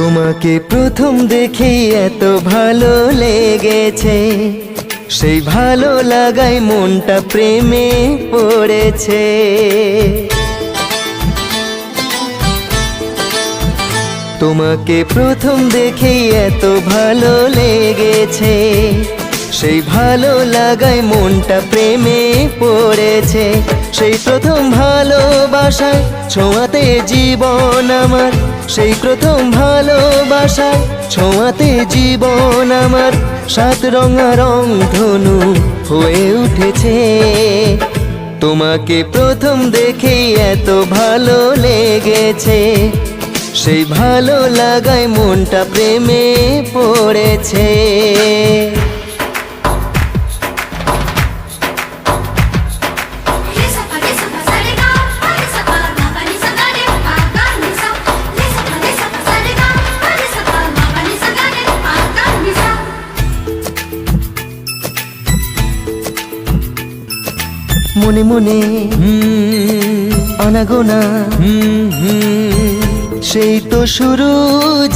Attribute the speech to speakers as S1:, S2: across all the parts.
S1: তোমাকে প্রথম দেখেই এত ভালো লেগেছে, সেই ভালো লাগায় মনটা প্রেমে পড়েছে। তোমাকে প্রথম দেখেই এত ভালো লেগেছে, সেই ভালো লাগায় মনটা প্রেমে পড়েছে। সেই প্রথম ভালোবাসায় ছোঁয়াতে জীবন আমার, সেই প্রথম ভালোবাসায় ছোঁয়াতে জীবন আমার সাত রঙা রংধনু হয়ে উঠেছে। তোমাকে প্রথম দেখেই এত ভালো লেগেছে, সেই ভালো লাগায় মনটা প্রেমে পড়েছে। মনে মনে আনাগোনা, সেই তো শুরু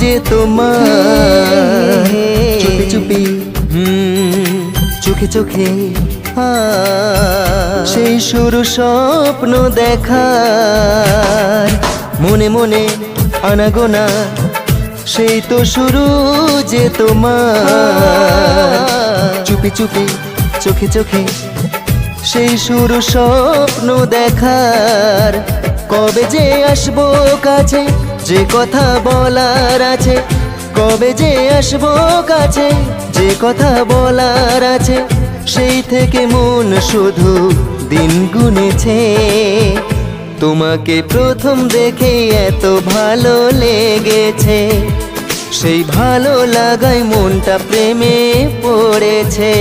S1: যে তোমার, চুপি চুপি চোখে চোখে সেই শুরু স্বপ্ন দেখার। মনে মনে আনাগোনা, সেই তো শুরু যে তোমার, চুপি চুপি চোখে চোখে সেই শুরু স্বপ্ন দেখার। কবে যে আসবো কাছে, যে কথা বলার আছে, কবে যে আসবো কাছে, যে কথা বলার আছে, সেই থেকে মন শুধু দিন গুনেছে। তোমাকে প্রথম দেখে এত ভালো লেগেছে, সেই ভালো লাগায় মনটা প্রেমে পড়েছে।